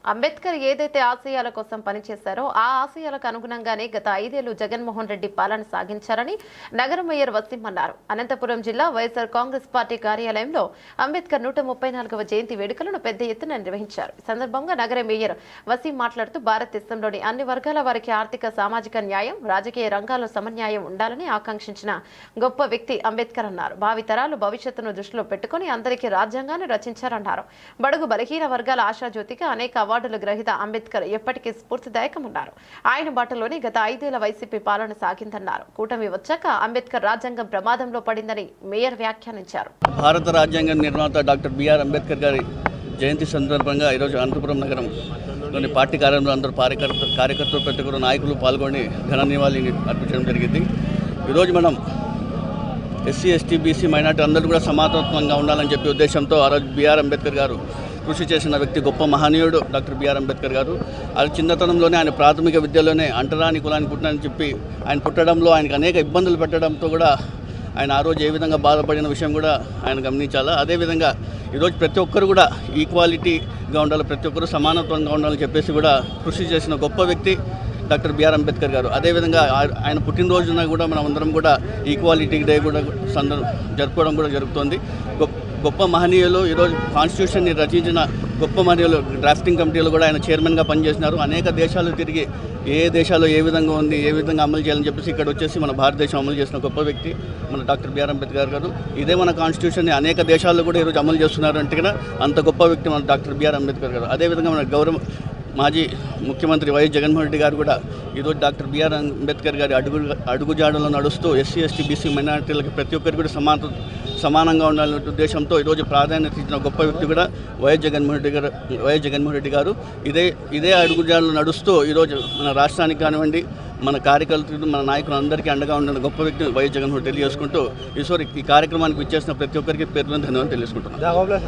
అంబేద్కర్ ఏదైతే ఆశయాల కోసం పనిచేశారో ఆ ఆశయాలకు అనుగుణంగానే గత 5 ఏళ్లు జగన్మోహన్ రెడ్డి పాలన సాగించారని నగర మేయర్ వసీం అన్నారు. అనంతపురం జిల్లా వైఎస్ఆర్ కాంగ్రెస్ పార్టీ కార్యాలయంలో అంబేద్కర్ 134వ జయంతి వేడుకలను పెద్ద ఎత్తున నిర్వహించారు. ఈ సందర్భంగా నగర మేయర్ వసీం మాట్లాడుతూ భారతదేశంలోని అన్ని వర్గాల వారికి ఆర్థిక సామాజిక న్యాయం, రాజకీయ రంగాల్లో సమన్యాయం ఉండాలని ఆకాంక్షించిన గొప్ప వ్యక్తి అంబేద్కర్ అన్నారు. భావితరాలు భవిష్యత్తును దృష్టిలో పెట్టుకుని అందరికీ రాజ్యాంగాన్ని రచించారన్నారు. బడుగు బలహీన వర్గాల ఆశాజ్యోతిగా అనేక అవార్డుల గ్రహీత అంబేద్కర్ ఎప్పటికీ స్ఫూర్తిదాయకమన్నారు. ఆయన బాటలోనే గత 5 ఏళ్ల వైసీపీ పాలన సాగిందన్నారు. కూటమి వచ్చాక అంబేద్కర్ రాజ్యాంగం ప్రమాదంలో పడిందని మేయర్ వ్యాఖ్యానించారు. భారత రాజ్యాంగ నిర్మాత డాక్టర్ బిఆర్ అంబేద్కర్ గారి జయంతి సందర్భంగా ఈరోజు అనంతపురం నగరంలోని పార్టీ కార్యాలయంలో అందరూ కార్యకర్తలు ప్రతి ఒక్కరు నాయకులు పాల్గొని ఘన నివాళిని అర్పించడం జరిగింది. ఈరోజు మనం ఎస్సీ, ఎస్టీ, బీసీ, మైనార్టీ అందరూ కూడా సమానత్వంగా ఉండాలని చెప్పి ఉద్దేశంతో ఆ రోజు బిఆర్ అంబేద్కర్ గారు కృషి చేసిన వ్యక్తి, గొప్ప మహనీయుడు డాక్టర్ బిఆర్ అంబేద్కర్ గారు. ఆయన చిన్నతనంలోనే ఆయన ప్రాథమిక విద్యలోనే అంటరాని కులానికి పుట్టినని చెప్పి ఆయన పుట్టడంలో ఆయనకు అనేక ఇబ్బందులు పెట్టడంతో కూడా ఆయన ఆ రోజు ఏ విధంగా బాధపడిన విషయం కూడా ఆయన గమనించాలా. అదేవిధంగా ఈరోజు ప్రతి ఒక్కరు కూడా ఈక్వాలిటీగా ఉండాలి, ప్రతి ఒక్కరు సమానత్వంగా ఉండాలని చెప్పేసి కూడా కృషి చేసిన గొప్ప వ్యక్తి డాక్టర్ బిఆర్ అంబేద్కర్ గారు. అదేవిధంగా ఆయన పుట్టినరోజున కూడా మనం అందరం కూడా ఈక్వాలిటీ డే కూడా జరుపుకోవడం కూడా జరుగుతుంది. గొప్ప మహనీయులు ఈరోజు కాన్స్టిట్యూషన్ని రచించిన గొప్ప మహనీయులు డ్రాఫ్టింగ్ కమిటీలో కూడా ఆయన చైర్మన్గా పనిచేసినారు. అనేక దేశాలు తిరిగి ఏ దేశాల్లో ఏ విధంగా ఉంది, ఏ విధంగా అమలు చేయాలని చెప్పేసి ఇక్కడ వచ్చేసి మన భారతదేశం అమలు చేసిన గొప్ప వ్యక్తి మన డాక్టర్ బిఆర్ అంబేద్కర్ గారు. ఇదే మన కాన్స్టిట్యూషన్ని అనేక దేశాల్లో కూడా ఈరోజు అమలు చేస్తున్నారు అంటే కూడా అంత గొప్ప వ్యక్తి మన డాక్టర్ బిఆర్ అంబేద్కర్ గారు. అదేవిధంగా మన మాజీ ముఖ్యమంత్రి వైఎస్ జగన్మోహన్ రెడ్డి గారు కూడా ఈరోజు డాక్టర్ బిఆర్ అంబేద్కర్ గారి అడుగుజాడలో నడుస్తూ ఎస్సీ, ఎస్టీ, బీసీ, మైనారిటీలకు ప్రతి ఒక్కరికి కూడా సమానంగా ఉండాలనే ఉద్దేశంతో ఈరోజు ప్రాధాన్యత ఇచ్చిన గొప్ప వ్యక్తి కూడా వైఎస్ జగన్మోహన్ రెడ్డి గారు. ఇదే అడుగుజాడలో నడుస్తూ ఈరోజు మన రాష్ట్రానికి కానివ్వండి, మన కార్యకర్తలు, మన నాయకులు అందరికీ అండగా ఉన్న గొప్ప వ్యక్తి వైఎస్ జగన్మోహన్ రెడ్డి తెలియజేసుకుంటూ ఈ కార్యక్రమానికి ఇచ్చేసిన ప్రతి ఒక్కరికి పేరున ధన్యవాదాలు తెలియజేసుకుంటున్నాను.